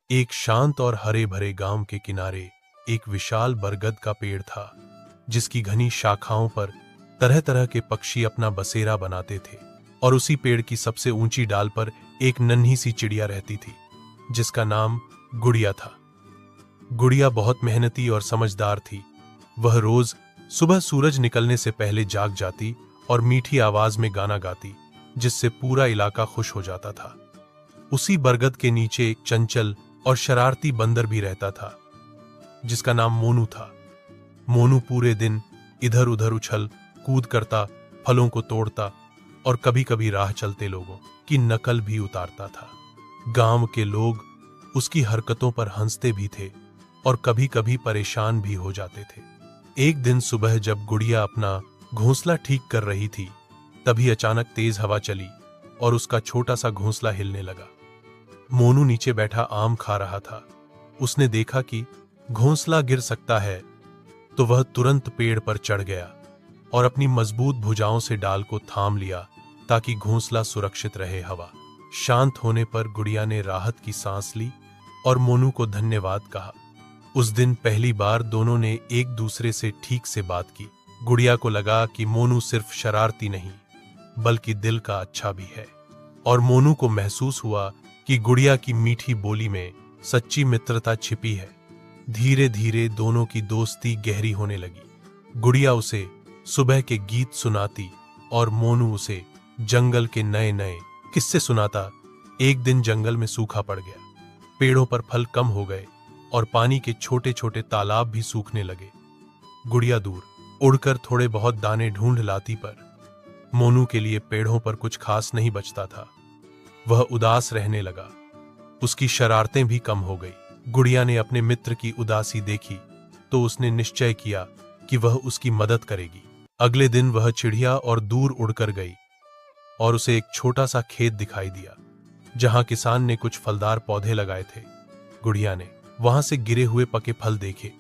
एक शांत और हरे भरे गांव के किनारे एक विशाल बरगद का पेड़ था, जिसकी घनी शाखाओं पर तरह तरह के पक्षी अपना बसेरा बनाते थे। और उसी पेड़ की सबसे ऊंची डाल पर एक नन्ही सी चिड़िया रहती थी, जिसका नाम गुड़िया था। गुड़िया बहुत मेहनती और समझदार थी। वह रोज सुबह सूरज निकलने से पहले जाग जाती और मीठी आवाज में गाना गाती, जिससे पूरा इलाका खुश हो जाता था। उसी बरगद के नीचे एक चंचल और शरारती बंदर भी रहता था, जिसका नाम मोनू था। मोनू पूरे दिन इधर उधर उछल कूद करता, फलों को तोड़ता और कभी कभी राह चलते लोगों की नकल भी उतारता था। गांव के लोग उसकी हरकतों पर हंसते भी थे और कभी कभी परेशान भी हो जाते थे। एक दिन सुबह जब गुड़िया अपना घोंसला ठीक कर रही थी, तभी अचानक तेज हवा चली और उसका छोटा सा घोंसला हिलने लगा। मोनू नीचे बैठा आम खा रहा था। उसने देखा कि घोंसला गिर सकता है, तो वह तुरंत पेड़ पर चढ़ गया और अपनी मजबूत भुजाओं से डाल को थाम लिया, ताकि घोंसला सुरक्षित रहे। हवा शांत होने पर गुड़िया ने राहत की सांस ली और मोनू को धन्यवाद कहा। उस दिन पहली बार दोनों ने एक दूसरे से ठीक से बात की। गुड़िया को लगा कि मोनू सिर्फ शरारती नहीं, बल्कि दिल का अच्छा भी है, और मोनू को महसूस हुआ कि गुड़िया की मीठी बोली में सच्ची मित्रता छिपी है। धीरे धीरे दोनों की दोस्ती गहरी होने लगी। गुड़िया उसे सुबह के गीत सुनाती और मोनू उसे जंगल के नए नए किस्से सुनाता। एक दिन जंगल में सूखा पड़ गया, पेड़ों पर फल कम हो गए और पानी के छोटे छोटे तालाब भी सूखने लगे। गुड़िया दूर उड़कर थोड़े बहुत दाने ढूंढ लाती, पर मोनू के लिए पेड़ों पर कुछ खास नहीं बचता था। वह उदास रहने लगा, उसकी शरारतें भी कम हो गई। गुड़िया ने अपने मित्र की उदासी देखी तो उसने निश्चय किया कि वह उसकी मदद करेगी। अगले दिन वह चिड़िया और दूर उड़कर गई और उसे एक छोटा सा खेत दिखाई दिया, जहां किसान ने कुछ फलदार पौधे लगाए थे। गुड़िया ने वहां से गिरे हुए पके फल देखे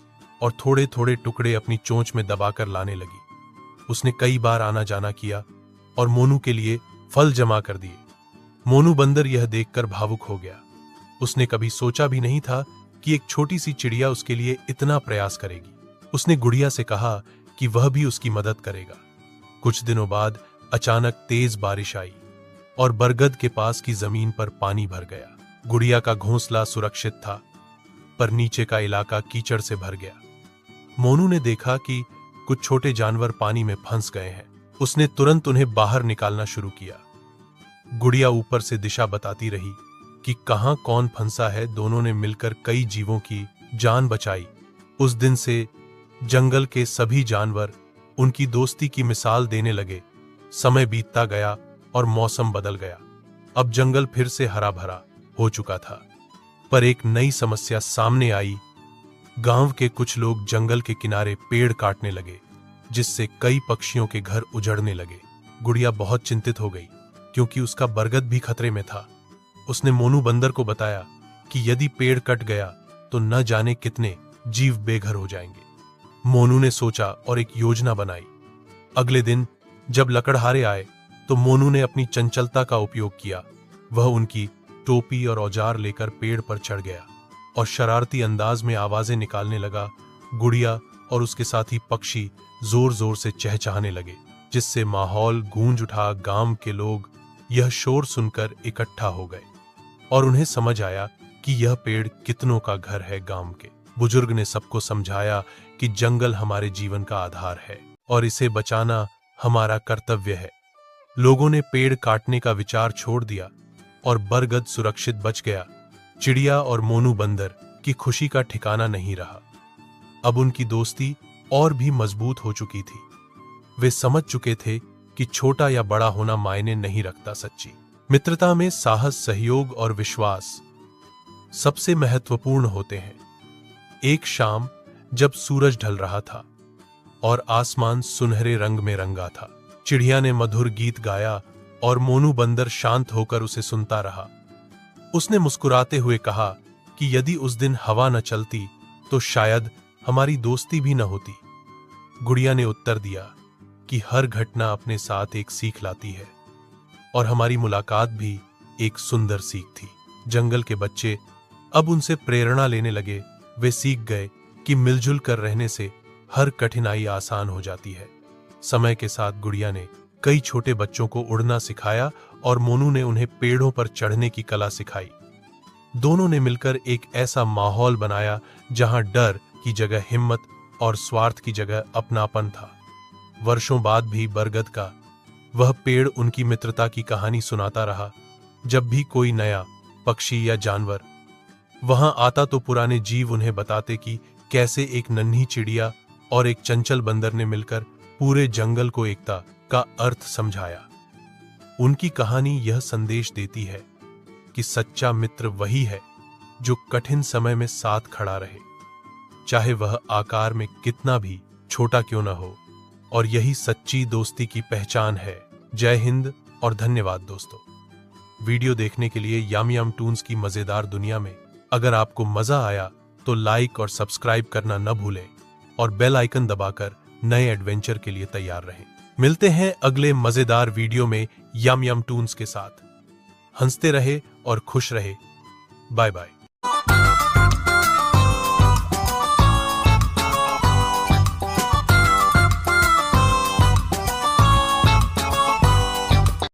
और थोड़े थोड़े टुकड़े अपनी चोंच में दबाकर लाने लगी। उसने कई बार आना जाना किया और मोनू के लिए फल जमा कर दिए। मोनू बंदर यह देखकर भावुक हो गया। उसने कभी सोचा भी नहीं था कि एक छोटी सी चिड़िया उसके लिए इतना प्रयास करेगी। उसने गुड़िया से कहा कि वह भी उसकी मदद करेगा। कुछ दिनों बाद अचानक तेज बारिश आई और बरगद के पास की जमीन पर पानी भर गया। गुड़िया का घोंसला सुरक्षित था, पर नीचे का इलाका कीचड़ से भर गया। मोनू ने देखा कि कुछ छोटे जानवर पानी में फंस गए हैं। उसने तुरंत उन्हें बाहर निकालना शुरू किया। गुड़िया ऊपर से दिशा बताती रही कि कहां कौन फंसा है। दोनों ने मिलकर कई जीवों की जान बचाई। उस दिन से जंगल के सभी जानवर उनकी दोस्ती की मिसाल देने लगे। समय बीतता गया और मौसम बदल गया। अब जंगल फिर से हरा भरा हो चुका था, पर एक नई समस्या सामने आई। गांव के कुछ लोग जंगल के किनारे पेड़ काटने लगे, जिससे कई पक्षियों के घर उजड़ने लगे। गुड़िया बहुत चिंतित हो गई, क्योंकि उसका बरगद भी खतरे में था। उसने मोनू बंदर को बताया कि यदि पेड़ कट गया तो न जाने कितने जीव बेघर हो जाएंगे। मोनू ने सोचा और एक योजना बनाई। अगले दिन जब लकड़हारे आए तो मोनू ने अपनी चंचलता का उपयोग किया। वह उनकी टोपी और औजार लेकर पेड़ पर चढ़ गया और शरारती अंदाज में आवाजें निकालने लगा। गुड़िया और उसके साथी पक्षी जोर जोर से चहचहाने लगे, जिससे माहौल गूंज उठा। गांव के लोग यह शोर सुनकर इकट्ठा हो गए और उन्हें समझ आया कि यह पेड़ कितनों का घर है। गांव के बुजुर्ग ने सबको समझाया कि जंगल हमारे जीवन का आधार है और इसे बचाना हमारा कर्तव्य है। लोगों ने पेड़ काटने का विचार छोड़ दिया और बरगद सुरक्षित बच गया। चिड़िया और मोनू बंदर की खुशी का ठिकाना नहीं रहा। अब उनकी दोस्ती और भी मजबूत हो चुकी थी। वे समझ चुके थे कि छोटा या बड़ा होना मायने नहीं रखता। सच्ची मित्रता में साहस, सहयोग और विश्वास सबसे महत्वपूर्ण होते हैं। एक शाम जब सूरज ढल रहा था और आसमान सुनहरे रंग में रंगा था, चिड़िया ने मधुर गीत गाया और मोनू बंदर शांत होकर उसे सुनता रहा। उसने मुस्कुराते हुए कहा कि यदि उस दिन हवा न चलती तो शायद हमारी दोस्ती भी न होती। गुड़िया ने उत्तर दिया कि हर घटना अपने साथ एक सीख लाती है और हमारी मुलाकात भी एक सुंदर सीख थी। जंगल के बच्चे अब उनसे प्रेरणा लेने लगे। वे सीख गए कि मिलजुल कर रहने से हर कठिनाई आसान हो जाती है। समय के साथ गुड़िया ने कई छोटे बच्चों को उड़ना सिखाया और मोनू ने उन्हें पेड़ों पर चढ़ने की कला सिखाई। दोनों ने मिलकर एक ऐसा माहौल बनाया जहां डर की जगह हिम्मत और स्वार्थ की जगह अपनापन था। वर्षों बाद भी बरगद का वह पेड़ उनकी मित्रता की कहानी सुनाता रहा। जब भी कोई नया पक्षी या जानवर वहां आता तो पुराने जीव उन्हें बताते कि कैसे एक नन्ही चिड़िया और एक चंचल बंदर ने मिलकर पूरे जंगल को एकता का अर्थ समझाया। उनकी कहानी यह संदेश देती है कि सच्चा मित्र वही है जो कठिन समय में साथ खड़ा रहे, चाहे वह आकार में कितना भी छोटा क्यों न हो। और यही सच्ची दोस्ती की पहचान है। जय हिंद और धन्यवाद दोस्तों। वीडियो देखने के लिए याम याम टून्स की मजेदार दुनिया में अगर आपको मजा आया तो लाइक और सब्सक्राइब करना न भूलें और बेल आइकन दबाकर नए एडवेंचर के लिए तैयार रहें। मिलते हैं अगले मजेदार वीडियो में याम याम टून्स के साथ। हंसते रहे और खुश रहे। Bye bye.